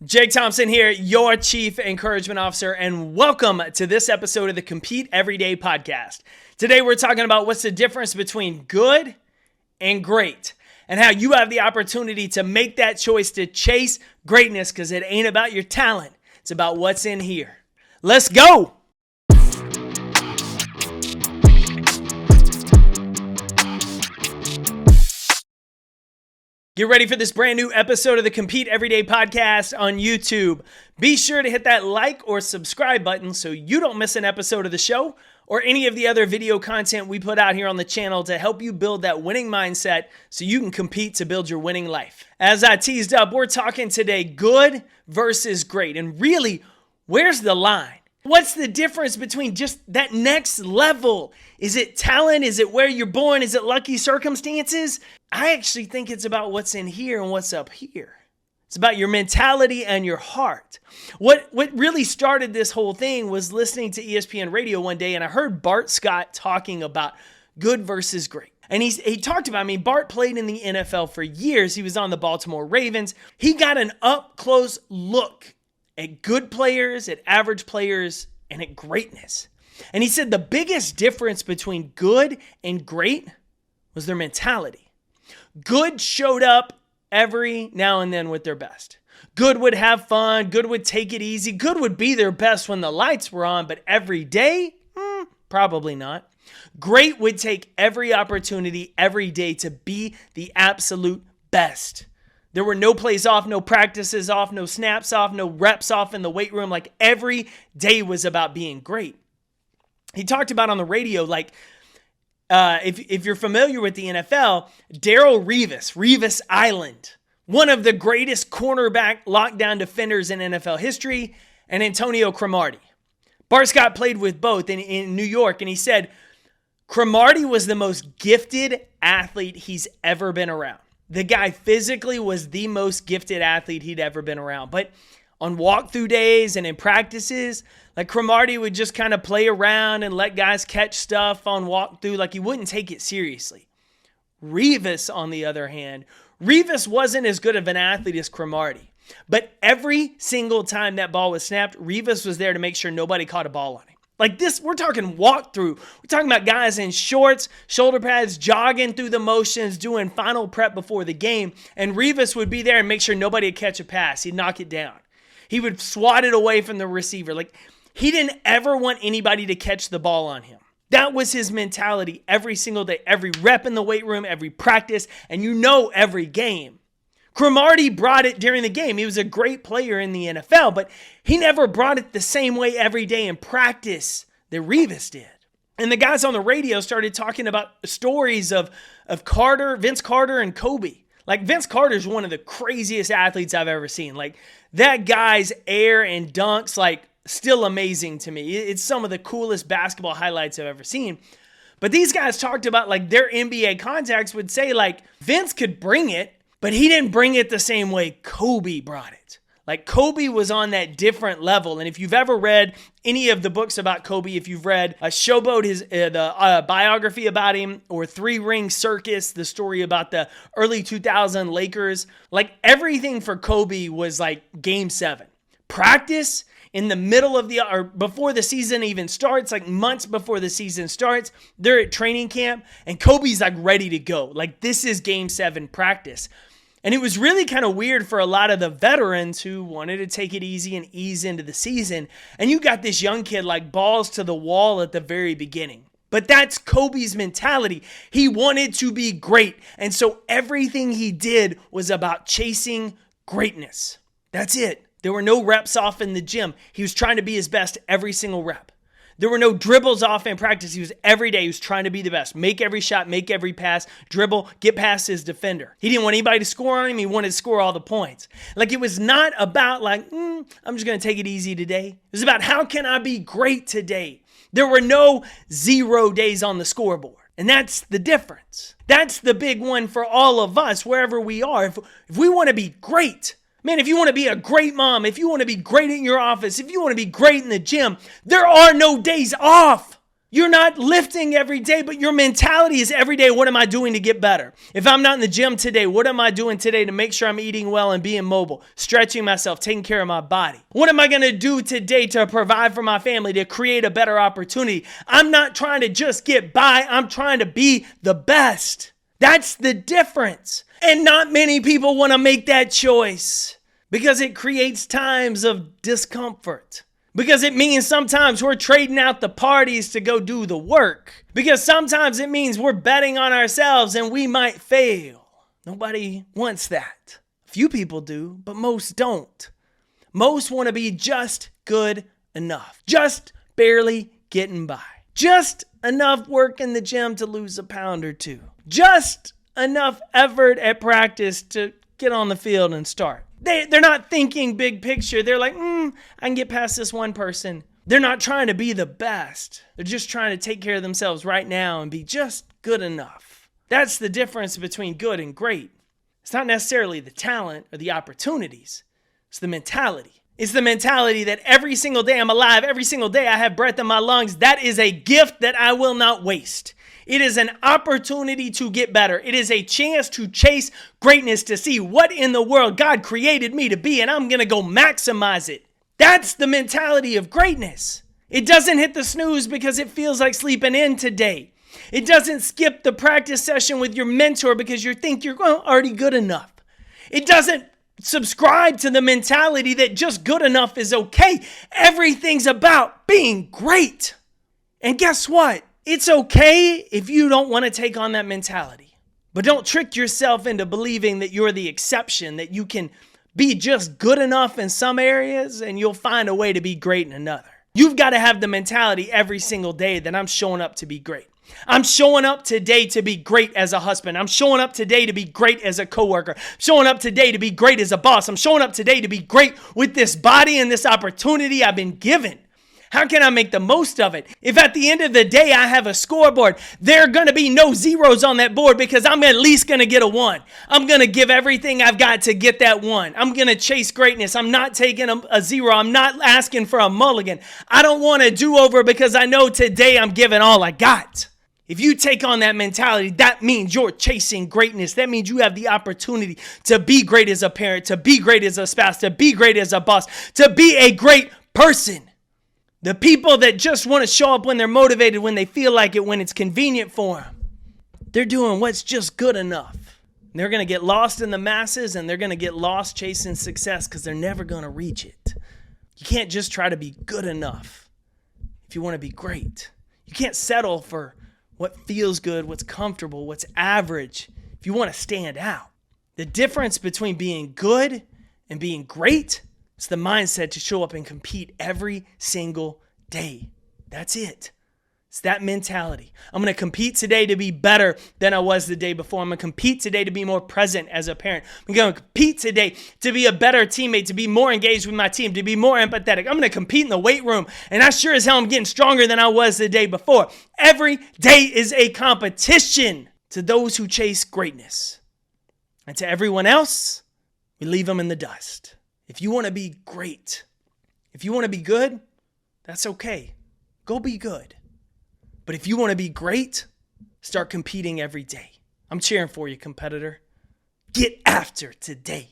Jake Thompson here, your Chief Encouragement Officer, and welcome to this episode of the Compete Everyday podcast. Today we're talking about what's the difference between good and great, and how you have the opportunity to make that choice to chase greatness, because it ain't about your talent, it's about what's in here. Let's go! Get ready for this brand new episode of the Compete Everyday podcast on YouTube. Be sure to hit that like or subscribe button so you don't miss an episode of the show or any of the other video content we put out here on the channel to help you build that winning mindset so you can compete to build your winning life. As I teased up, we're talking today good versus great. And really, where's the line? What's the difference between just that next level? Is it talent? Is it where you're born? Is it lucky circumstances? I actually think it's about what's in here and what's up here. It's about your mentality and your heart. What really started this whole thing was listening to ESPN radio one day, and I heard Bart Scott talking about good versus great. And he talked about, Bart played in the NFL for years. He was on the Baltimore Ravens. He got an up-close look at good players, at average players, and at greatness. And he said the biggest difference between good and great was their mentality. Good showed up every now and then with their best. Good would have fun. Good would take it easy. Good would be their best when the lights were on, but every day, probably not. Great would take every opportunity every day to be the absolute best. There were no plays off, no practices off, no snaps off, no reps off in the weight room. Like every day was about being great. He talked about on the radio, if you're familiar with the NFL, Darrelle Revis Island, one of the greatest cornerback lockdown defenders in NFL history, and Antonio Cromartie. Bart Scott played with both in New York, and he said Cromartie was the most gifted athlete he's ever been around. The guy physically was the most gifted athlete he'd ever been around. But on walkthrough days and in practices, Cromartie would just kind of play around and let guys catch stuff on walkthrough. He wouldn't take it seriously. Revis, on the other hand, Revis wasn't as good of an athlete as Cromartie. But every single time that ball was snapped, Revis was there to make sure nobody caught a ball on him. We're talking walkthrough. We're talking about guys in shorts, shoulder pads, jogging through the motions, doing final prep before the game. And Revis would be there and make sure nobody would catch a pass. He'd knock it down. He would swat it away from the receiver. He didn't ever want anybody to catch the ball on him. That was his mentality every single day, every rep in the weight room, every practice, and every game. Cromartie brought it during the game. He was a great player in the NFL, but he never brought it the same way every day in practice that Revis did. And the guys on the radio started talking about stories of Vince Carter and Kobe. Vince Carter's one of the craziest athletes I've ever seen. That guy's air and dunks, still amazing to me. It's some of the coolest basketball highlights I've ever seen. But these guys talked about their NBA contacts would say Vince could bring it, but he didn't bring it the same way Kobe brought it. Kobe was on that different level. And if you've ever read any of the books about Kobe, if you've read Showboat, the biography about him, or Three Ring Circus, the story about the early 2000 Lakers, everything for Kobe was Game 7. Practice in the middle of or before the season even starts, months before the season starts, they're at training camp and Kobe's ready to go. This is Game 7 practice. And it was really kind of weird for a lot of the veterans who wanted to take it easy and ease into the season. And you got this young kid balls to the wall at the very beginning. But that's Kobe's mentality. He wanted to be great. And so everything he did was about chasing greatness. That's it. There were no reps off in the gym. He was trying to be his best every single rep. There were no dribbles off in practice. He was every day, he was trying to be the best. Make every shot, make every pass, dribble, get past his defender. He didn't want anybody to score on him. He wanted to score all the points. It was not about I'm just going to take it easy today. It was about how can I be great today? There were no 0 days on the scoreboard. And that's the difference. That's the big one for all of us, wherever we are. If we want to be great, man, if you want to be a great mom, if you want to be great in your office, if you want to be great in the gym, there are no days off. You're not lifting every day, but your mentality is every day, what am I doing to get better? If I'm not in the gym today, what am I doing today to make sure I'm eating well and being mobile, stretching myself, taking care of my body? What am I going to do today to provide for my family, to create a better opportunity? I'm not trying to just get by. I'm trying to be the best. That's the difference. And not many people want to make that choice because it creates times of discomfort. Because it means sometimes we're trading out the parties to go do the work. Because sometimes it means we're betting on ourselves and we might fail. Nobody wants that. Few people do, but most don't. Most want to be just good enough. Just barely getting by. Just enough work in the gym to lose a pound or two. Just enough effort at practice to get on the field and start. They're not thinking big picture. They're like, I can get past this one person. They're not trying to be the best. They're just trying to take care of themselves right now and be just good enough. That's the difference between good and great. It's not necessarily the talent or the opportunities. It's the mentality. It's the mentality that every single day I'm alive, every single day I have breath in my lungs. That is a gift that I will not waste. It is an opportunity to get better. It is a chance to chase greatness, to see what in the world God created me to be, and I'm going to go maximize it. That's the mentality of greatness. It doesn't hit the snooze because it feels like sleeping in today. It doesn't skip the practice session with your mentor because you think you're already good enough. It doesn't subscribe to the mentality that just good enough is okay. Everything's about being great. And guess what? It's okay if you don't want to take on that mentality. But don't trick yourself into believing that you're the exception, that you can be just good enough in some areas and you'll find a way to be great in another. You've got to have the mentality every single day that I'm showing up to be great. I'm showing up today to be great as a husband. I'm showing up today to be great as a coworker. I'm showing up today to be great as a boss. I'm showing up today to be great with this body and this opportunity I've been given. How can I make the most of it? If at the end of the day I have a scoreboard, there are going to be no zeros on that board because I'm at least going to get a 1. I'm going to give everything I've got to get that 1. I'm going to chase greatness. I'm not taking a 0. I'm not asking for a mulligan. I don't want a do-over because I know today I'm giving all I got. If you take on that mentality, that means you're chasing greatness. That means you have the opportunity to be great as a parent, to be great as a spouse, to be great as a boss, to be a great person. The people that just want to show up when they're motivated, when they feel like it, when it's convenient for them, they're doing what's just good enough. They're going to get lost in the masses and they're going to get lost chasing success because they're never going to reach it. You can't just try to be good enough if you want to be great. You can't settle for what feels good, what's comfortable, what's average if you want to stand out. The difference between being good and being great, it's the mindset to show up and compete every single day. That's it. It's that mentality. I'm going to compete today to be better than I was the day before. I'm going to compete today to be more present as a parent. I'm going to compete today to be a better teammate, to be more engaged with my team, to be more empathetic. I'm going to compete in the weight room, and I sure as hell am getting stronger than I was the day before. Every day is a competition to those who chase greatness. And to everyone else, we leave them in the dust. If you want to be great, if you want to be good, that's okay. Go be good. But if you want to be great, start competing every day. I'm cheering for you, competitor. Get after today.